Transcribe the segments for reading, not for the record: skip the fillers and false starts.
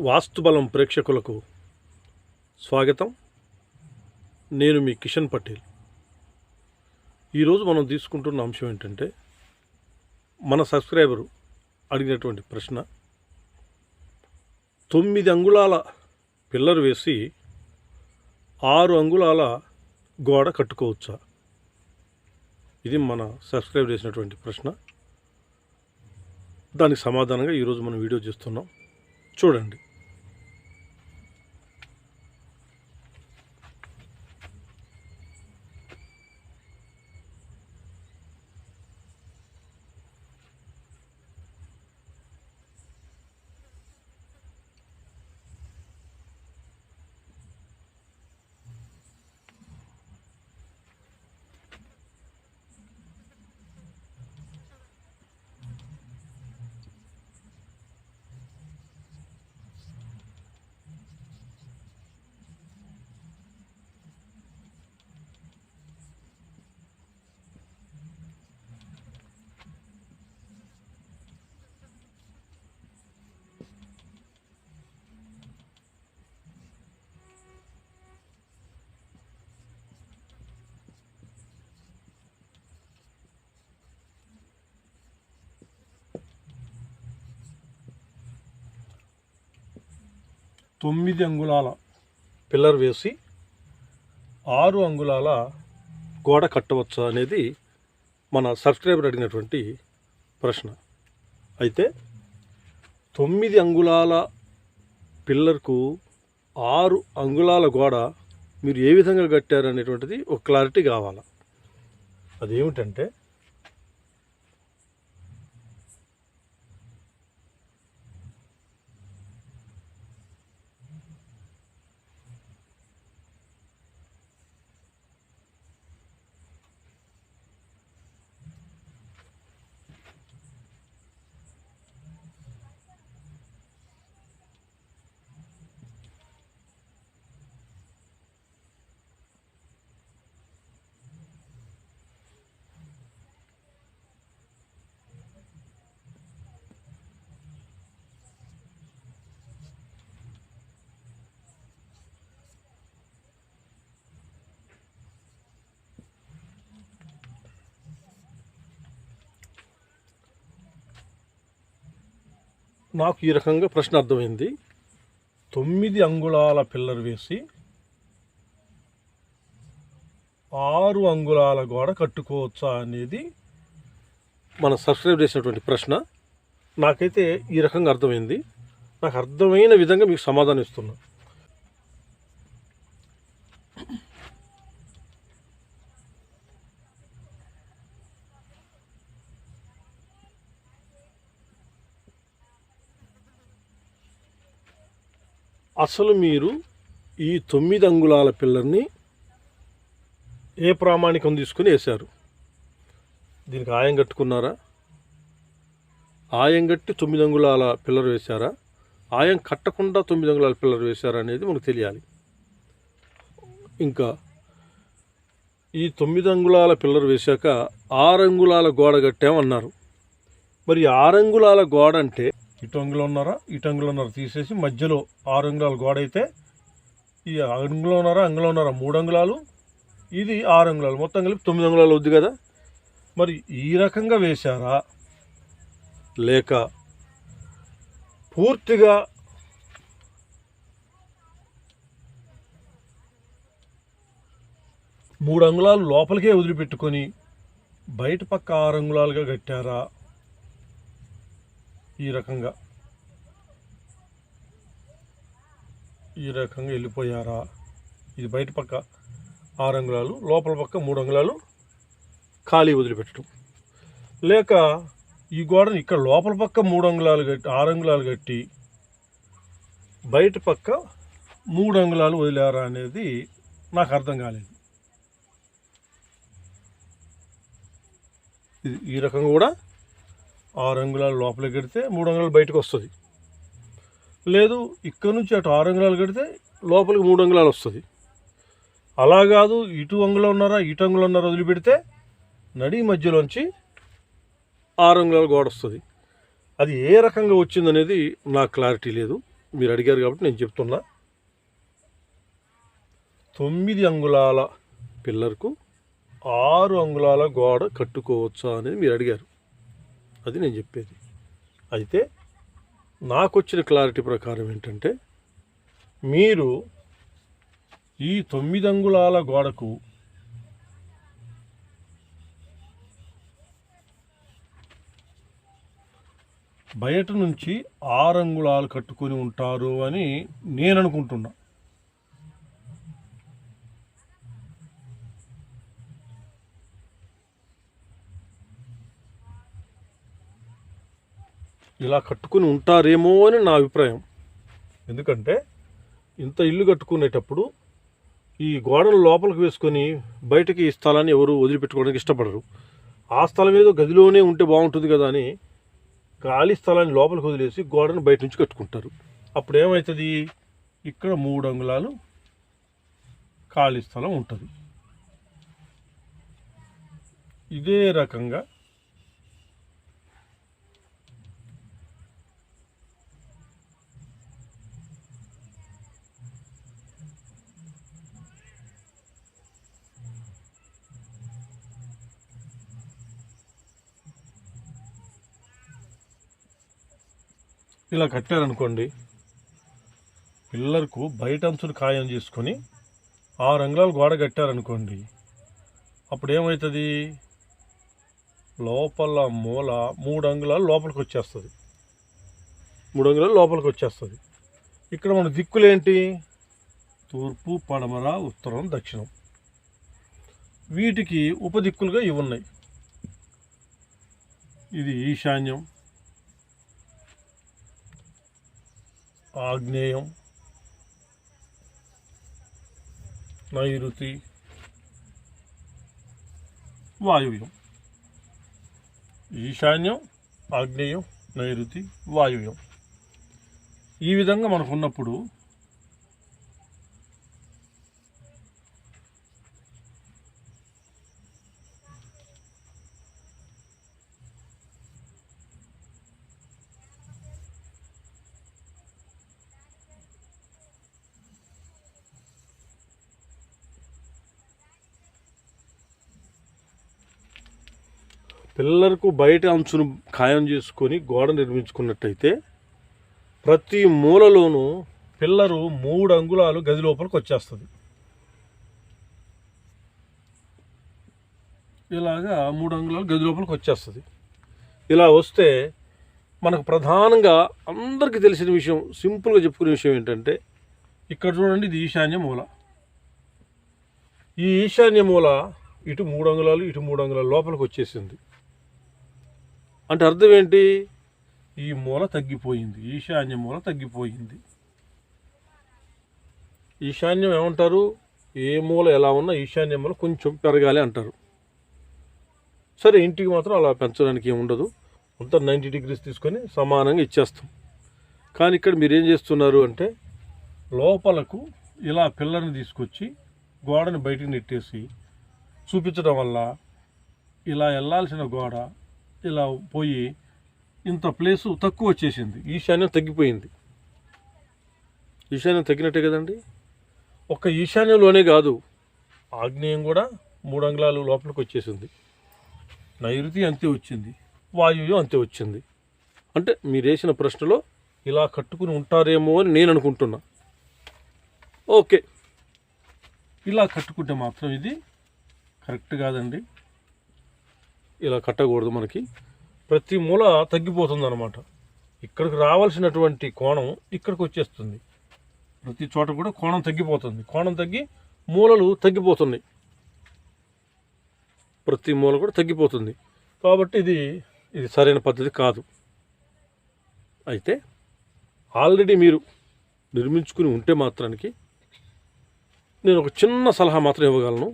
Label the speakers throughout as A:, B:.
A: వాస్తుబలం ప్రేక్షకులకు స్వాగతం. నేను మీ కిషన్ పటేల్. ఈరోజు మనం తీసుకుంటున్న అంశం ఏంటంటే, మన సబ్స్క్రైబరు అడిగినటువంటి ప్రశ్న, 9 అంగుళాల పిల్లర్ వేసి 6 అంగుళాల గోడ కట్టుకోవచ్చా? ఇది మన సబ్స్క్రైబర్ చేసినటువంటి ప్రశ్న. దానికి సమాధానంగా ఈరోజు మనం వీడియో చేస్తున్నాం, చూడండి. తొమ్మిది అంగుళాల పిల్లర్ వేసి 6 అంగుళాల గోడ కట్టవచ్చా అనేది మన సబ్స్క్రైబర్ అడిగినటువంటి ప్రశ్న. అయితే 9 అంగుళాల పిల్లర్కు 6 అంగుళాల గోడ మీరు ఏ విధంగా కట్టారు అనేటువంటిది ఒక క్లారిటీ కావాలి. అదేమిటంటే, నాకు ఈ రకంగా ప్రశ్న అర్థమైంది. 9 అంగుళాల పిల్లర్ వేసి 6 అంగుళాల గోడ కట్టుకోవచ్చా అనేది మన సబ్స్క్రైబ్ చేసినటువంటి ప్రశ్న. నాకైతే ఈ రకంగా అర్థమైంది. నాకు అర్థమైన విధంగా మీకు సమాధానం ఇస్తున్నా. అసలు మీరు ఈ 9 అంగుళాల పిల్లర్ని ఏ ప్రామాణికం తీసుకుని వేశారు? దీనికి ఆయం కట్టుకున్నారా? ఆయం కట్టి 9 అంగుళాల పిల్లర్ వేశారా? ఆయం కట్టకుండా 9 అంగుళాల పిల్లర్ వేశారా అనేది మనకు తెలియాలి. ఇంకా ఈ 9 అంగుళాల పిల్లర్ వేశాక 6 అంగుళాల గోడ కట్టామన్నారు. మరి 6 అంగుళాల గోడ అంటే ఇటు అంగుళం ఉన్నారా తీసేసి మధ్యలో 6 అంగుళాల గోడ అయితే, ఈ అంగుళం ఉన్నారా 3 అంగుళాలు, ఇది 6 అంగుళాలు, మొత్తం కలిపి 9 అంగుళాలు అవుద్ది కదా. మరి ఈ రకంగా వేశారా, లేక పూర్తిగా మూడు అంగుళాలు లోపలికే వదిలిపెట్టుకొని బయట పక్క 6 అంగుళాలుగా కట్టారా? ఈ రకంగా వెళ్ళిపోయారా? ఇది బయట పక్క 6 అంగుళాలు, లోపల పక్క 3 అంగుళాలు ఖాళీ వదిలిపెట్టడం, లేక ఈ గోడని ఇక్కడ లోపల పక్క 3 అంగుళాలు కట్టి 6 అంగుళాలు కట్టి బయట పక్క 3 అంగుళాలు వదిలేరా అనేది నాకు అర్థం కాలేదు. ఈ రకంగా కూడా 6 అంగుళాలు లోపల కడితే 3 అంగుళాలు బయటకు వస్తుంది. లేదు, ఇక్కడ నుంచి అటు 6 అంగుళాలు కడితే లోపలికి 3 అంగుళాలు వస్తుంది. అలా కాదు, ఇటు అంగుళం ఉన్నారా వదిలిపెడితే నడి మధ్యలోంచి 6 అంగుళాల గోడ వస్తుంది. అది ఏ రకంగా వచ్చిందనేది నాకు క్లారిటీ లేదు. మీరు అడిగారు కాబట్టి నేను చెప్తున్నా. 9 అంగుళాల పిల్లర్కు 6 అంగుళాల గోడ కట్టుకోవచ్చా అనేది మీరు అడిగారు. అది నేను చెప్పేది. అయితే నాకు వచ్చిన క్లారిటీ ప్రకారం ఏంటంటే, మీరు ఈ 9 అంగుళాల గోడకు బయట నుంచి 6 అంగుళాలు కట్టుకొని ఉంటారు అని నేను అనుకుంటున్నా. ఇలా కట్టుకుని ఉంటారేమో అని నా అభిప్రాయం. ఎందుకంటే ఇంత ఇల్లు కట్టుకునేటప్పుడు ఈ గోడను లోపలికి వేసుకొని బయటకి ఈ స్థలాన్ని ఎవరు వదిలిపెట్టుకోవడానికి ఇష్టపడరు. ఆ స్థలం ఏదో గదిలోనే ఉంటే బాగుంటుంది కదా అని ఖాళీ స్థలాన్ని లోపలికి వదిలేసి గోడను బయట నుంచి కట్టుకుంటారు. అప్పుడు ఏమవుతుంది, ఇక్కడ 3 అంగుళాలు ఖాళీ స్థలం ఉంటుంది. ఇదే రకంగా ఇలా కట్టారనుకోండి, పిల్లర్కు బయట అంచును ఖాయం చేసుకొని 6 అంగుళాలు గోడ కట్టారనుకోండి, అప్పుడు ఏమవుతుంది, లోపల మూల 3 అంగుళాలు లోపలికి వచ్చేస్తుంది. 3 అంగుళాలు లోపలికి వచ్చేస్తుంది. ఇక్కడ మన దిక్కులేంటి, తూర్పు, పడమర, ఉత్తరం, దక్షిణం. వీటికి ఉపదిక్కులుగా ఇవి ఉన్నాయి. ఇది ఈశాన్యం, ఆగ్నేయం, నైరుతి, వాయువ్యం. ఈశాన్యం, ఆగ్నేయం, నైరుతి, వాయువ్యం. ఈ విధంగా మనకు ఉన్నప్పుడు పిల్లర్కు బయట అంచును ఖాయం చేసుకొని గోడ నిర్మించుకున్నట్టయితే ప్రతి మూలలోనూ పిల్లరు 3 అంగుళాలు గది లోపలికి వచ్చేస్తుంది. ఇలాగా 3 అంగుళాలు గది లోపలికి వచ్చేస్తుంది. ఇలా వస్తే మనకు ప్రధానంగా అందరికీ తెలిసిన విషయం, సింపుల్గా చెప్పుకునే విషయం ఏంటంటే, ఇక్కడ చూడండి, ఇది ఈశాన్య మూల. ఈ ఈశాన్య మూల ఇటు 3 అంగుళాలు, ఇటు 3 అంగుళాలు లోపలికి వచ్చేసింది. అంటే అర్థం ఏంటి, ఈ మూల తగ్గిపోయింది, ఈశాన్య మూల తగ్గిపోయింది. ఈశాన్యం ఏమంటారు, ఏ మూల ఎలా ఉన్నా ఈశాన్య మూల కొంచెం పెరగాలి అంటారు. సరే, ఇంటికి మాత్రం అలా పెంచడానికి ఏమి ఉండదు, అంతా 90 డిగ్రీస్ తీసుకొని సమానంగా ఇచ్చేస్తాం. కానీ ఇక్కడ మీరు ఏం చేస్తున్నారు అంటే, లోపలకు ఇలా పిల్లర్ని తీసుకొచ్చి గోడని బయటికి నెట్టేసి చూపించడం వల్ల ఇలా వెళ్ళాల్సిన గోడ ఇలా పోయి ఇంత ప్లేసు తక్కువ వచ్చేసింది, ఈశాన్యం తగ్గిపోయింది. ఈశాన్యం తగ్గినట్టే కదండి. ఒక్క ఈశాన్యంలోనే కాదు, ఆగ్నేయం కూడా 3 అంగుళాలు లోపలికి వచ్చేసింది, నైరుతి అంతే వచ్చింది, వాయువ్యం అంతే వచ్చింది. అంటే మీరు వేసిన ప్రశ్నలో ఇలా కట్టుకుని ఉంటారేమో అని నేను అనుకుంటున్నా. ఓకే, ఇలా కట్టుకుంటే మాత్రం ఇది కరెక్ట్ కాదండి. ఇలా కట్టకూడదు. మనకి ప్రతి మూల తగ్గిపోతుంది అన్నమాట. ఇక్కడికి రావాల్సినటువంటి కోణం ఇక్కడికి వచ్చేస్తుంది. ప్రతి చోట కూడా కోణం తగ్గిపోతుంది. కోణం తగ్గి మూలలు తగ్గిపోతున్నాయి, ప్రతి మూల కూడా తగ్గిపోతుంది. కాబట్టి ఇది సరైన పద్ధతి కాదు. అయితే ఆల్రెడీ మీరు నిర్మించుకుని ఉంటే మాత్రానికి నేను ఒక చిన్న సలహా మాత్రం ఇవ్వగలను.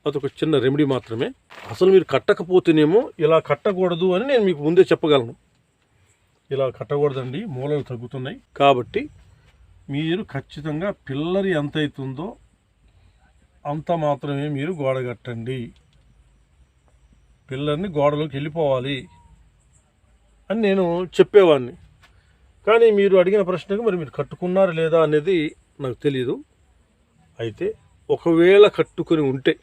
A: అదొక చిన్న రెమెడీ మాత్రమే. అసలు మీరు కట్టకపోతేనేమో ఇలా కట్టకూడదు అని నేను మీకు ముందే చెప్పగలను. ఇలా కట్టకూడదండి, మూలలు తగ్గుతున్నాయి. కాబట్టి మీరు ఖచ్చితంగా పిల్లర్ ఎంత అవుతుందో అంత మాత్రమే మీరు గోడ కట్టండి. పిల్లర్ని గోడలోకి వెళ్ళిపోవాలి అని నేను చెప్పేవాడిని. కానీ మీరు అడిగిన ప్రశ్నకు మరి మీరు కట్టుకున్నారా లేదా అనేది నాకు తెలియదు. అయితే ఒకవేళ కట్టుకొని ఉంటే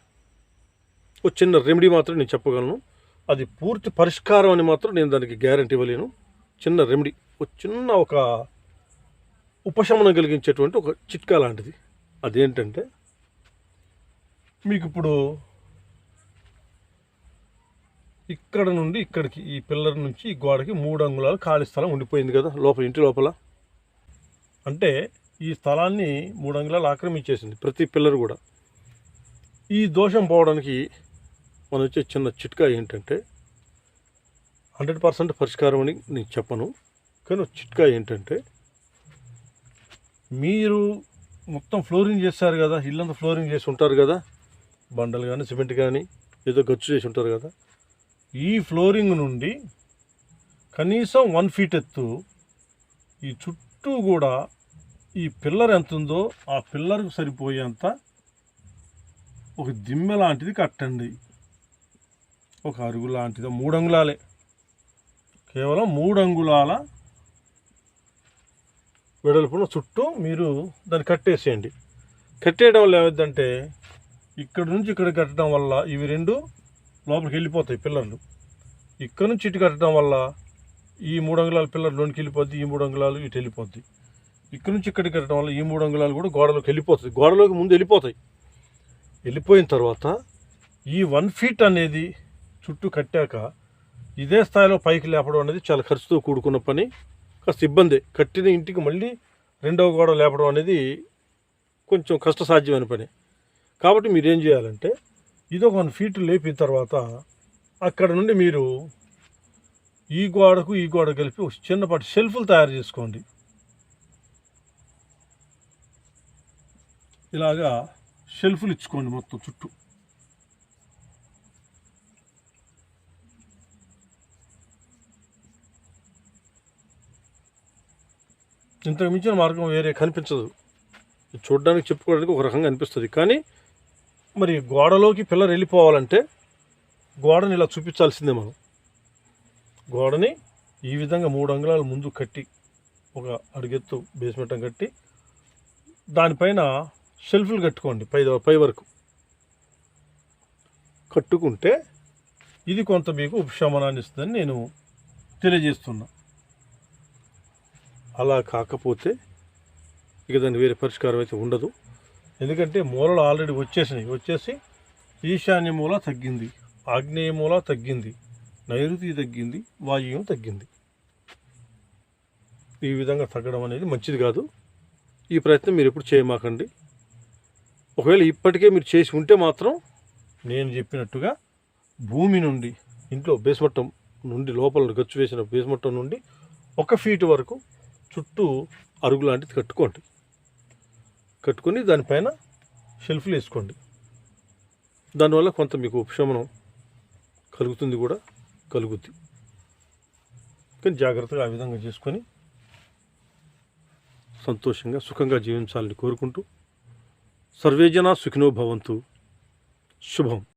A: ఒక చిన్న రెమెడీ మాత్రం నేను చెప్పగలను. అది పూర్తి పరిష్కారం అని మాత్రం నేను దానికి గ్యారంటీ ఇవ్వలేను. చిన్న రెమెడీ, ఒక ఉపశమనం కలిగించేటువంటి ఒక చిట్కా లాంటిది. అదేంటంటే, మీకు ఇప్పుడు ఇక్కడ నుండి ఇక్కడికి, ఈ పిల్లర్ నుంచి ఈ గోడకి 3 అంగుళాలు ఖాళీ స్థలం ఉండిపోయింది కదా లోపల, ఇంటి లోపల. అంటే ఈ స్థలాన్ని 3 అంగుళాలు ఆక్రమించేసింది ప్రతి పిల్లర్ కూడా. ఈ దోషం పోవడానికి మనం వచ్చే చిన్న చిట్కా ఏంటంటే, 100% పరిష్కారం అని నేను చెప్పను, కానీ చిట్కా ఏంటంటే, మీరు మొత్తం ఫ్లోరింగ్ చేస్తారు కదా, ఇల్లంతా ఫ్లోరింగ్ చేసి ఉంటారు కదా, బండలు కానీ సిమెంట్ కానీ ఏదో గచ్చు చేసి ఉంటారు కదా. ఈ ఫ్లోరింగ్ నుండి కనీసం 1 ఫీట్ ఎత్తు ఈ చుట్టూ కూడా ఈ పిల్లర్ ఎంత ఉందో ఆ పిల్లర్కు సరిపోయేంత ఒక దిమ్మె లాంటిది కట్టండి. ఒక అరుగు లాంటిది, 3 అంగుళాలే, కేవలం 3 అంగుళాల వెడల్పున చుట్టూ మీరు దాన్ని కట్టేసేయండి. కట్టేయడం వల్ల ఏమైందంటే, ఇక్కడ నుంచి ఇక్కడ కట్టడం వల్ల ఇవి 2 లోపలికి వెళ్ళిపోతాయి పిల్లర్లు. ఇక్కడ నుంచి ఇటు కట్టడం వల్ల ఈ 3 అంగుళాల పిల్లర్ లోనికి వెళ్ళిపోద్ది, ఈ 3 అంగుళాలు ఇటు వెళ్ళిపోద్ది. ఇక్కడ నుంచి ఇక్కడికి కట్టడం వల్ల ఈ 3 అంగుళాలు కూడా గోడలోకి వెళ్ళిపోతుంది. గోడలోకి ముందు వెళ్ళిపోతాయి. వెళ్ళిపోయిన తర్వాత ఈ 1 ఫీట్ అనేది చుట్టూ కట్టాక ఇదే స్థాయిలో పైకి లేపడం అనేది చాలా ఖర్చుతో కూడుకున్న పని, కాస్త ఇబ్బంది. కట్టిన ఇంటికి మళ్ళీ రెండవ గోడ లేపడం అనేది కొంచెం కష్టసాధ్యమైన పని. కాబట్టి మీరు ఏం చేయాలంటే, ఇది ఒక 1 ఫీట్ లేపిన తర్వాత అక్కడ నుండి మీరు ఈ గోడకు ఈ గోడ కలిపి ఒక చిన్నపాటి షెల్ఫ్లు తయారు చేసుకోండి. ఇలాగా షెల్ఫ్లు ఇచ్చుకోండి మొత్తం చుట్టూ. ఇంతకు మించిన మార్గం వేరే కనిపించదు. చూడడానికి చెప్పుకోవడానికి ఒక రకంగా అనిపిస్తుంది, కానీ మరి గోడలోకి పిల్లర్ వెళ్ళిపోవాలంటే గోడని ఇలా చూపించాల్సిందే మనం. గోడని ఈ విధంగా 3 అంగుళాలు ముందు కట్టి, ఒక అడుగెత్తు బేస్మెంట్ కట్టి, దానిపైన షెల్ఫ్లు కట్టుకోండి పై వరకు. కట్టుకుంటే ఇది కొంత మీకు ఉపశమనాన్ని ఇస్తుందని నేను తెలియజేస్తున్నా. అలా కాకపోతే ఇక దానికి వేరే పరిష్కారం అయితే ఉండదు. ఎందుకంటే మూలలు ఆల్రెడీ వచ్చేసి ఈశాన్య మూల తగ్గింది, ఆగ్నేయ మూల తగ్గింది, నైరుతి తగ్గింది, వాయువ్యం తగ్గింది. ఈ విధంగా తగ్గడం అనేది మంచిది కాదు. ఈ ప్రయత్నం మీరు ఎప్పుడు చేయమాకండి. ఒకవేళ ఇప్పటికే మీరు చేసి ఉంటే మాత్రం నేను చెప్పినట్టుగా భూమి నుండి, ఇంట్లో బేస్మట్టం నుండి, లోపల గచ్చు వేసిన బేస్మట్టం నుండి 1 ఫీట్ వరకు చుట్టూ అరుగు లాంటిది కట్టుకొని దానిపైన షెల్ఫ్లు వేసుకోండి. దానివల్ల కొంత మీకు ఉపశమనం కలుగుద్ది. కానీ జాగ్రత్తగా ఆ విధంగా చేసుకొని సంతోషంగా సుఖంగా జీవించాలని కోరుకుంటూ, సర్వేజన సుఖినో భవంతు. శుభం.